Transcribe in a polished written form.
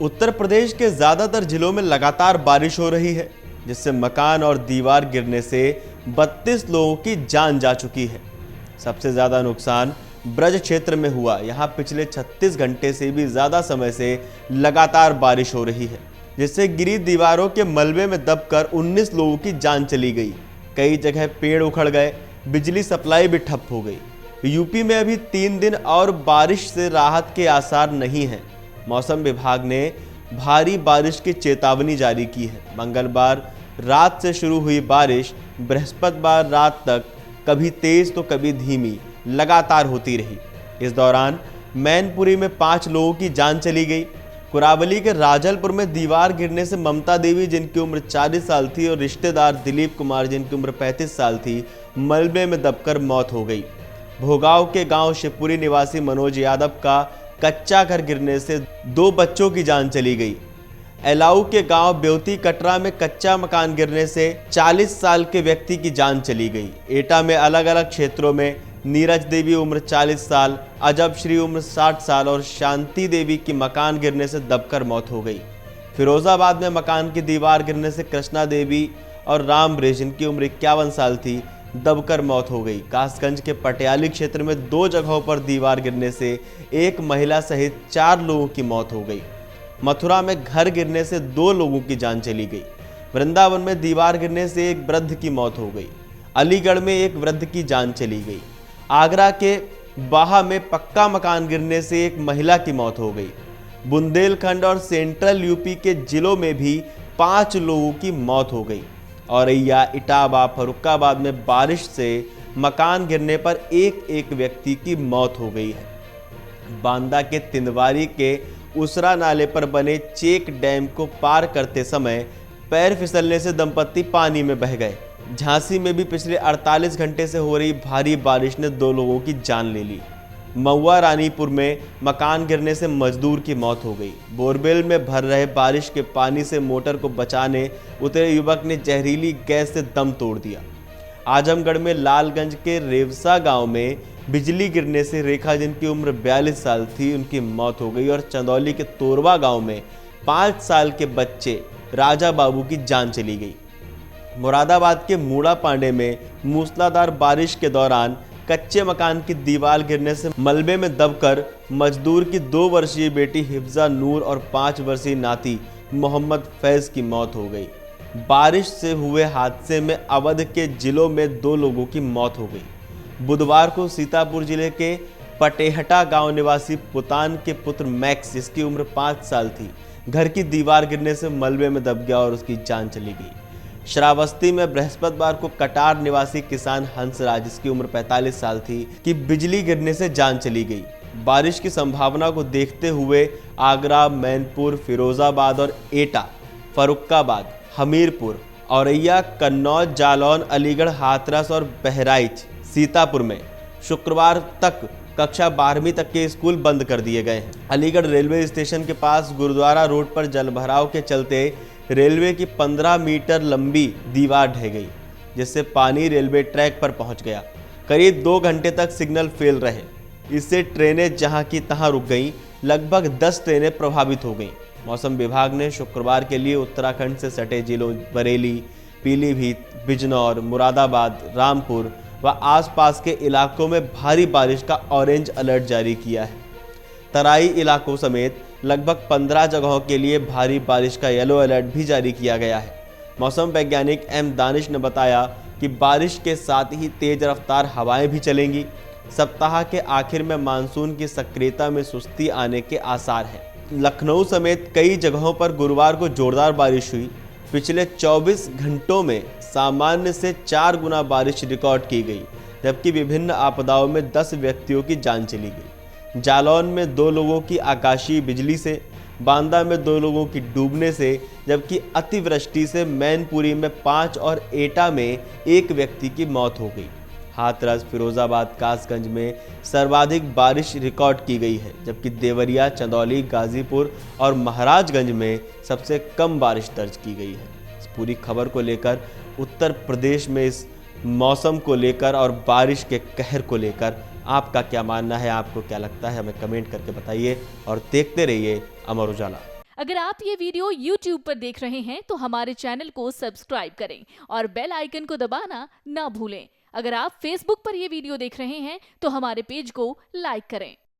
उत्तर प्रदेश के ज्यादातर जिलों में लगातार बारिश हो रही है, जिससे मकान और दीवार गिरने से 32 लोगों की जान जा चुकी है। सबसे ज्यादा नुकसान ब्रज क्षेत्र में हुआ। यहां पिछले 36 घंटे से भी ज्यादा समय से लगातार बारिश हो रही है, जिससे गिरी दीवारों के मलबे में दबकर 19 लोगों की जान चली गई। कई जगह पेड़ उखड़ गए, बिजली सप्लाई भी ठप हो गई। यूपी में अभी 3 दिन और बारिश से राहत के आसार नहीं हैं। मौसम विभाग ने भारी बारिश की चेतावनी जारी की है। मंगलवार रात से शुरू हुई बारिश बृहस्पतिवार रात तक कभी तेज तो कभी धीमी लगातार होती रही। इस दौरान मैनपुरी में 5 लोगों की जान चली गई। कुरावली के राजलपुर में दीवार गिरने से ममता देवी, जिनकी उम्र 40 साल थी, और रिश्तेदार दिलीप कुमार, जिनकी उम्र 35 साल थी, मलबे में दबकर मौत हो गई। भोगांव के गांव शिवपुरी निवासी मनोज यादव का कच्चा घर गिरने से 2 बच्चों की जान चली गई। एलाऊ के गांव ब्योती कटरा में कच्चा मकान गिरने से 40 साल के व्यक्ति की जान चली गई। एटा में अलग अलग क्षेत्रों में नीरज देवी उम्र 40 साल, अजब श्री उम्र 60 साल और शांति देवी की मकान गिरने से दबकर मौत हो गई। फिरोजाबाद में मकान की दीवार गिरने से कृष्णा देवी और राम ब्रिज, जिनकी उम्र 51 साल थी, दबकर मौत हो गई। कासगंज के पटियाली क्षेत्र में 2 जगहों पर दीवार गिरने से एक महिला सहित 4 लोगों की मौत हो गई। मथुरा में घर गिरने से 2 लोगों की जान चली गई। वृंदावन में दीवार गिरने से एक वृद्ध की मौत हो गई। अलीगढ़ में एक वृद्ध की जान चली गई। आगरा के बाहा में पक्का मकान गिरने से एक महिला की मौत हो गई। बुंदेलखंड और सेंट्रल यूपी के जिलों में भी 5 लोगों की मौत हो गई। औरैया, इटावा, फर्रुखाबाद में बारिश से मकान गिरने पर एक व्यक्ति की मौत हो गई है। बांदा के तिंदवारी के उसरा नाले पर बने चेक डैम को पार करते समय पैर फिसलने से दंपत्ति पानी में बह गए। झांसी में भी पिछले 48 घंटे से हो रही भारी बारिश ने 2 लोगों की जान ले ली। महुआ रानीपुर में मकान गिरने से मजदूर की मौत हो गई। बोरवेल में भर रहे बारिश के पानी से मोटर को बचाने उतरे युवक ने जहरीली गैस से दम तोड़ दिया। आजमगढ़ में लालगंज के रेवसा गांव में बिजली गिरने से रेखा, जिनकी उम्र 42 साल थी, उनकी मौत हो गई। और चंदौली के तोरवा गांव में 5 साल के बच्चे राजा बाबू की जान चली गई। मुरादाबाद के मूड़ा पांडे में मूसलाधार बारिश के दौरान कच्चे मकान की दीवार गिरने से मलबे में दबकर मजदूर की 2 वर्षीय बेटी हिफ्जा नूर और 5 वर्षीय नाती मोहम्मद फैज की मौत हो गई। बारिश से हुए हादसे में अवध के जिलों में 2 लोगों की मौत हो गई। बुधवार को सीतापुर जिले के पटेहटा गांव निवासी पुतान के पुत्र मैक्स, जिसकी उम्र 5 साल थी, घर की दीवार गिरने से मलबे में दब गया और उसकी जान चली गई। श्रावस्ती में बृहस्पतिवार को कटार निवासी किसान हंसराज, जिसकी उम्र 45 साल थी, की बिजली गिरने से जान चली गई। बारिश की संभावना को देखते हुए आगरा, मैनपुर, फिरोजाबाद और एटा, फर्रुखाबाद, हमीरपुर, औरैया, कन्नौज, जालौन, अलीगढ़, हाथरस और बहराइच, सीतापुर में शुक्रवार तक कक्षा 12वीं तक के स्कूल बंद कर दिए गए हैं। अलीगढ़ रेलवे स्टेशन के पास गुरुद्वारा रोड पर जलभराव के चलते रेलवे की 15 मीटर लंबी दीवार ढह गई, जिससे पानी रेलवे ट्रैक पर पहुंच गया। करीब 2 घंटे तक सिग्नल फेल रहे। इससे ट्रेनें जहां की तहां रुक गईं। लगभग 10 ट्रेनें प्रभावित हो गईं। मौसम विभाग ने शुक्रवार के लिए उत्तराखंड से सटे जिलों बरेली, पीलीभीत, बिजनौर, मुरादाबाद, रामपुर व आसपास के इलाकों में भारी बारिश का ऑरेंज अलर्ट जारी किया है। तराई इलाकों समेत लगभग 15 जगहों के लिए भारी बारिश का येलो अलर्ट भी जारी किया गया है। मौसम वैज्ञानिक एम दानिश ने बताया कि बारिश के साथ ही तेज रफ्तार हवाएं भी चलेंगी। सप्ताह के आखिर में मानसून की सक्रियता में सुस्ती आने के आसार हैं। लखनऊ समेत कई जगहों पर गुरुवार को जोरदार बारिश हुई। पिछले 24 घंटों में सामान्य से 4 गुना बारिश रिकॉर्ड की गई, जबकि विभिन्न आपदाओं में 10 व्यक्तियों की जान चली गई। जालौन में 2 लोगों की आकाशीय बिजली से, बांदा में 2 लोगों की डूबने से, जबकि अतिवृष्टि से मैनपुरी में 5 और एटा में 1 व्यक्ति की मौत हो गई। हाथरस, फिरोजाबाद, कासगंज में सर्वाधिक बारिश रिकॉर्ड की गई है, जबकि देवरिया, चंदौली, गाजीपुर और महाराजगंज में सबसे कम बारिश दर्ज की गई है। इस पूरी खबर को लेकर उत्तर प्रदेश में इस मौसम को लेकर और बारिश के कहर को लेकर आपका क्या मानना है, आपको क्या लगता है, हमें कमेंट करके बताइए और देखते रहिए अमर उजाला। अगर आप ये वीडियो YouTube पर देख रहे हैं तो हमारे चैनल को सब्सक्राइब करें और बेल आइकन को दबाना ना भूलें। अगर आप Facebook पर ये वीडियो देख रहे हैं तो हमारे पेज को लाइक करें।